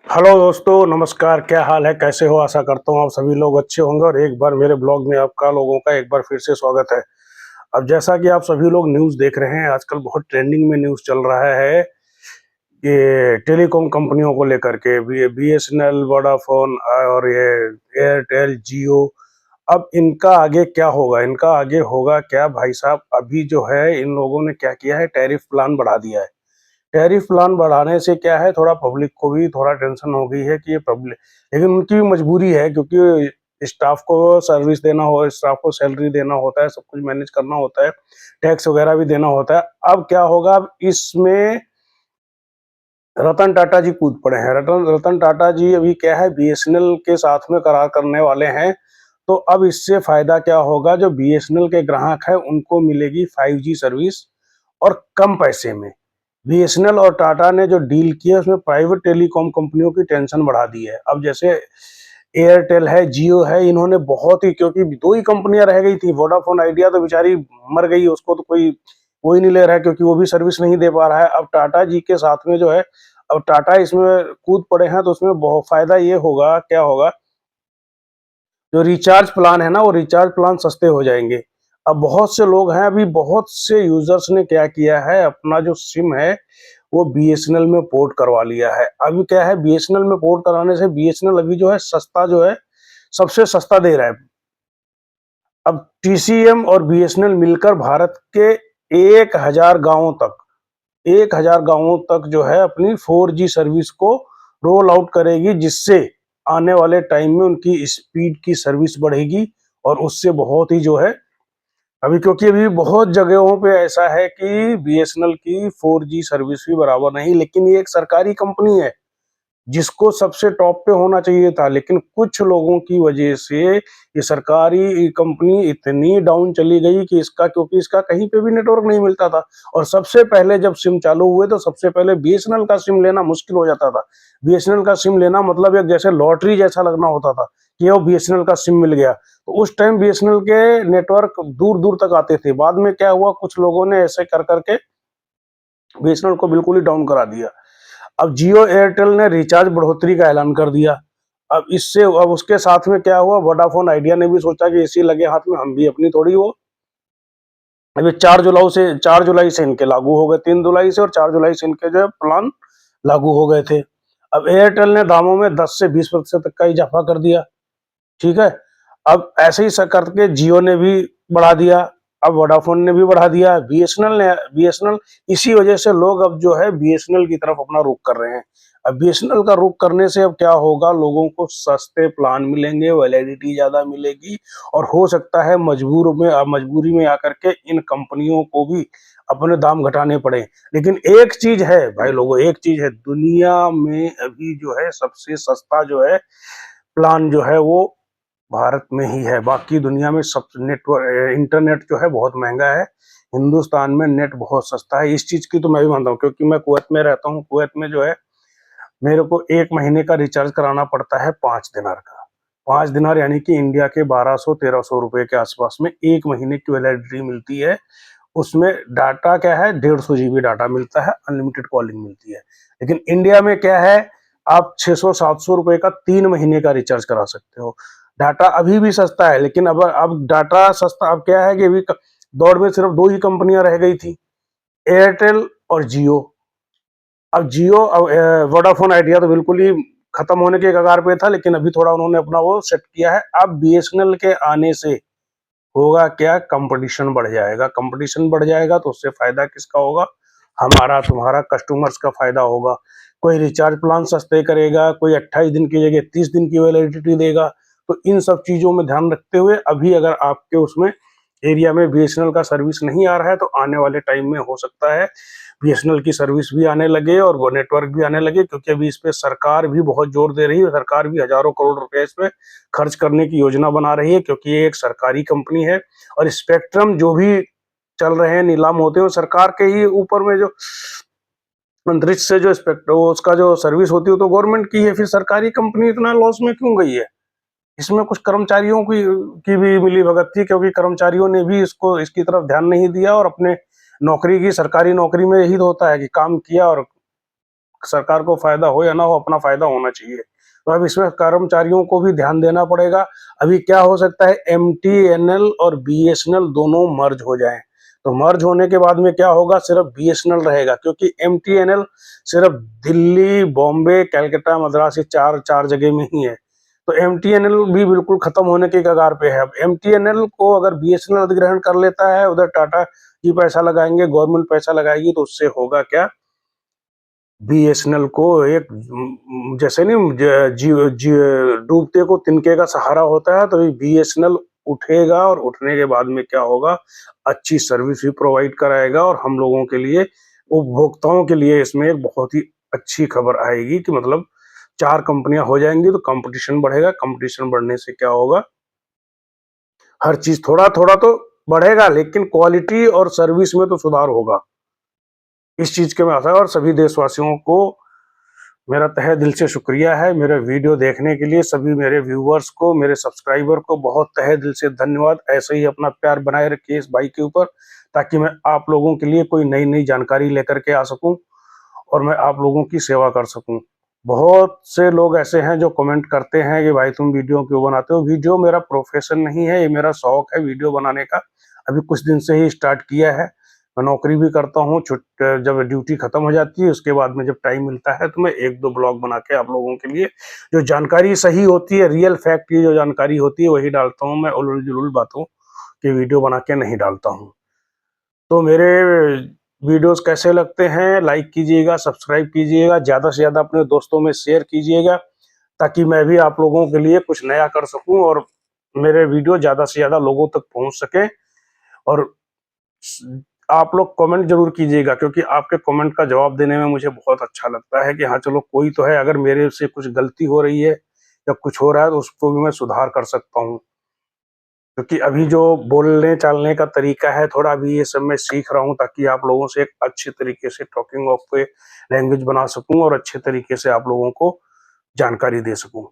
Hello दोस्तों, नमस्कार। क्या हाल है, कैसे हो? आशा करता हूँ आप सभी लोग अच्छे होंगे और एक बार मेरे ब्लॉग में आपका लोगों का एक बार फिर से स्वागत है। अब जैसा कि आप सभी लोग न्यूज़ देख रहे हैं, आजकल बहुत ट्रेंडिंग में न्यूज़ चल रहा है कि टेलीकॉम कंपनियों को लेकर के बीएसएनएल, वोडाफोन और ये एयरटेल, जियो। अब इनका आगे क्या होगा? इनका आगे होगा क्या भाई साहब? अभी जो है इन लोगों ने क्या किया है, टैरिफ प्लान बढ़ा दिया है। टैरिफ प्लान बढ़ाने से क्या है, थोड़ा पब्लिक को भी थोड़ा टेंशन हो गई है कि ये पब्लिक, लेकिन उनकी भी मजबूरी है क्योंकि स्टाफ को सर्विस देना हो, स्टाफ को सैलरी देना होता है, सब कुछ मैनेज करना होता है, टैक्स वगैरह भी देना होता है। अब क्या होगा, अब इसमें रतन टाटा जी कूद पड़े हैं। रतन रतन टाटा जी अभी क्या है, बीएसएनएल के साथ में करार करने वाले हैं। तो अब इससे फायदा क्या होगा, जो बीएसएनएल के ग्राहक है उनको मिलेगी 5G सर्विस और कम पैसे में। बीएसएनएल और टाटा ने जो डील किया उसमें प्राइवेट टेलीकॉम कंपनियों की टेंशन बढ़ा दी है। अब जैसे एयरटेल है, जियो है, इन्होंने बहुत ही, क्योंकि दो ही कंपनियां रह गई थी। वोडाफोन आइडिया तो बेचारी मर गई, उसको तो कोई कोई नहीं ले रहा है क्योंकि वो भी सर्विस नहीं दे पा रहा है। अब टाटा जी के साथ में जो है, अब टाटा इसमें कूद पड़े हैं, तो उसमें बहुत फायदा ये होगा, क्या होगा, जो रिचार्ज प्लान है ना, वो रिचार्ज प्लान सस्ते हो जाएंगे। अब बहुत से लोग हैं, अभी बहुत से यूजर्स ने क्या किया है, अपना जो सिम है वो बीएसएनएल में पोर्ट करवा लिया है। अभी क्या है, बीएसएनएल में पोर्ट कराने से बीएसएनएल अभी जो है सस्ता, जो है सबसे सस्ता दे रहा है। अब टीसीएम और बीएसएनएल मिलकर भारत के 1000 गांवों तक जो है अपनी 4G सर्विस को रोल आउट करेगी, जिससे आने वाले टाइम में उनकी स्पीड की सर्विस बढ़ेगी। और उससे बहुत ही जो है, अभी क्योंकि अभी बहुत जगहों पे ऐसा है कि बीएसएनएल की 4G सर्विस भी बराबर नहीं, लेकिन ये एक सरकारी कंपनी है जिसको सबसे टॉप पे होना चाहिए था, लेकिन कुछ लोगों की वजह से ये सरकारी कंपनी इतनी डाउन चली गई कि इसका, क्योंकि इसका कहीं पे भी नेटवर्क नहीं मिलता था। और सबसे पहले जब सिम चालू हुए तो सबसे पहले बीएसएनएल का सिम लेना मुश्किल हो जाता था। बीएसएनएल का सिम लेना मतलब एक जैसे लॉटरी जैसा लगना होता था कि वो बीएसएनएल का सिम मिल गया। तो उस टाइम बीएसएनएल के नेटवर्क दूर दूर तक आते थे। बाद में क्या हुआ, कुछ लोगों ने ऐसे कर करके बीएसएनएल को बिल्कुल ही डाउन करा दिया। अब जियो एयरटेल ने रिचार्ज बढ़ोतरी का ऐलान कर दिया। अब उसके साथ में क्या हुआ, वोडाफोन आइडिया ने भी सोचा कि इसी लगे हाथ में हम भी अपनी थोड़ी वो, अभी 4 जुलाई से इनके लागू हो गए, 3 जुलाई से और 4 जुलाई से इनके जो है प्लान लागू हो गए थे। अब एयरटेल ने दामों में 10 से 20% तक का इजाफा कर दिया। ठीक है। अब ऐसे ही करके जियो ने भी बढ़ा दिया, अब वोडाफोन ने भी बढ़ा दिया, बीएसएनएल, इसी वजह से लोग अब जो है बीएसएनएल की तरफ अपना रुख कर रहे हैं। अब बीएसएनएल का रुख करने से अब क्या होगा, लोगों को सस्ते प्लान मिलेंगे, वैलिडिटी ज्यादा मिलेगी, और हो सकता है मजबूरी में आकर के इन कंपनियों को भी अपने दाम घटाने पड़े। लेकिन एक चीज है भाई लोगों, एक चीज है, दुनिया में अभी जो है सबसे सस्ता जो है प्लान जो है वो भारत में ही है। बाकी दुनिया में सब नेटवर्क, इंटरनेट जो है बहुत महंगा है। हिंदुस्तान में नेट बहुत सस्ता है। इस चीज की तो मैं भी मानता हूँ, क्योंकि मैं कुवैत में रहता हूँ। कुवैत में जो है मेरे को 1 महीने का रिचार्ज कराना पड़ता है 5 दिनार का। 5 दिनार यानी कि इंडिया के 1200-1300 रुपए के आसपास में 1 महीने की वैलिडिटी मिलती है। उसमें डाटा क्या है, 150 GB डाटा मिलता है, अनलिमिटेड कॉलिंग मिलती है। लेकिन इंडिया में क्या है, आप 600-700 रुपए का 3 महीने का रिचार्ज करा सकते हो। डाटा अभी भी सस्ता है, लेकिन अब डाटा सस्ता, अब क्या है कि अभी दौड़ में सिर्फ दो ही कंपनियां रह गई थी, एयरटेल और जियो। अब जियो, वोडाफोन आइडिया तो बिल्कुल ही खत्म होने के कगार पे था, लेकिन अभी थोड़ा उन्होंने अपना वो सेट किया है। अब बीएसएनएल के आने से होगा क्या, कंपटीशन बढ़ जाएगा। कंपटीशन बढ़ जाएगा तो उससे फायदा किसका होगा, हमारा तुम्हारा कस्टमर्स का फायदा होगा। कोई रिचार्ज प्लान सस्ते करेगा, कोई 28 दिन की जगह 30 दिन की वैलिडिटी देगा। तो इन सब चीजों में ध्यान रखते हुए अभी अगर आपके उसमें एरिया में बीएसएनएल का सर्विस नहीं आ रहा है, तो आने वाले टाइम में हो सकता है बीएसएनएल की सर्विस भी आने लगे और वो नेटवर्क भी आने लगे, क्योंकि अभी इस पे सरकार भी बहुत जोर दे रही है। सरकार भी हजारों करोड़ रुपए इस पे खर्च करने की योजना बना रही है, क्योंकि ये एक सरकारी कंपनी है। और स्पेक्ट्रम जो भी चल रहे हैं, नीलाम होते हैं, सरकार के ही ऊपर में जो अंतरिक्ष से जो स्पेक्ट्रम, उसका जो सर्विस होती है तो गवर्नमेंट की है। फिर सरकारी कंपनी इतना लॉस में क्यों गई है? इसमें कुछ कर्मचारियों की भी मिली भगत थी, क्योंकि कर्मचारियों ने भी इसकी तरफ ध्यान नहीं दिया और अपने नौकरी की, सरकारी नौकरी में यही तो होता है कि काम किया और सरकार को फायदा हो या ना हो, अपना फायदा होना चाहिए। तो अब इसमें कर्मचारियों को भी ध्यान देना पड़ेगा। अभी क्या हो सकता है, एमटीएनएल और बीएसएनएल दोनों मर्ज हो जाएं। तो मर्ज होने के बाद में क्या होगा, सिर्फ बीएसएनएल रहेगा, क्योंकि एमटीएनएल सिर्फ दिल्ली, बॉम्बे, कलकत्ता, मद्रास, ये चार चार जगह में ही है। तो एमटीएनएल भी बिल्कुल खत्म होने के कगार पे है। अब एमटीएनएल को अगर बीएसएनएल अधिग्रहण कर लेता है, उधर टाटा जी पैसा लगाएंगे, गवर्नमेंट पैसा लगाएगी, तो उससे होगा क्या, बीएसएनएल को एक जैसे नहीं डूबते को तिनके का सहारा होता है, तो ये बीएसएनएल उठेगा और उठने के बाद में क्या होगा, अच्छी सर्विस भी प्रोवाइड कराएगा और हम लोगों के लिए, उपभोक्ताओं के लिए इसमें एक बहुत ही अच्छी खबर आएगी कि मतलब 4 कंपनियां हो जाएंगी तो कंपटीशन बढ़ेगा। कंपटीशन बढ़ने से क्या होगा, हर चीज थोड़ा थोड़ा तो बढ़ेगा, लेकिन क्वालिटी और सर्विस में तो सुधार होगा। इस चीज के मैं आशा, और सभी देशवासियों को मेरा तहे दिल से शुक्रिया है मेरे वीडियो देखने के लिए। सभी मेरे व्यूवर्स को, मेरे सब्सक्राइबर को बहुत तहे दिल से धन्यवाद। ऐसे ही अपना प्यार बनाए रखिए इस भाई के ऊपर, ताकि मैं आप लोगों के लिए कोई नई नई जानकारी लेकर के आ सकूं और मैं आप लोगों की सेवा कर सकूं। बहुत से लोग ऐसे हैं जो कमेंट करते हैं कि भाई तुम वीडियो क्यों बनाते हो। वीडियो मेरा प्रोफेशन नहीं है, ये मेरा शौक है वीडियो बनाने का। अभी कुछ दिन से ही स्टार्ट किया है। मैं नौकरी भी करता हूँ, जब ड्यूटी खत्म हो जाती है उसके बाद में जब टाइम मिलता है तो मैं 1-2 ब्लॉग बना के आप लोगों के लिए, जो जानकारी सही होती है, रियल फैक्ट की जो जानकारी होती है वही डालता हूँ। मैं उलझुल जुलूल बातों की वीडियो बना के नहीं डालता हूँ। तो मेरे वीडियोस कैसे लगते हैं, लाइक कीजिएगा, सब्सक्राइब कीजिएगा, ज़्यादा से ज़्यादा अपने दोस्तों में शेयर कीजिएगा, ताकि मैं भी आप लोगों के लिए कुछ नया कर सकूं और मेरे वीडियो ज़्यादा से ज़्यादा लोगों तक पहुंच सके। और आप लोग कमेंट जरूर कीजिएगा, क्योंकि आपके कमेंट का जवाब देने में मुझे बहुत अच्छा लगता है कि हाँ चलो कोई तो है, अगर मेरे से कुछ गलती हो रही है या कुछ हो रहा है तो उसको भी मैं सुधार कर सकता हूँ। क्योंकि अभी जो बोलने चालने का तरीका है थोड़ा, अभी ये सब मैं सीख रहा हूँ, ताकि आप लोगों से एक अच्छे तरीके से टॉकिंग ऑफ पे लैंग्वेज बना सकूं और अच्छे तरीके से आप लोगों को जानकारी दे सकूं।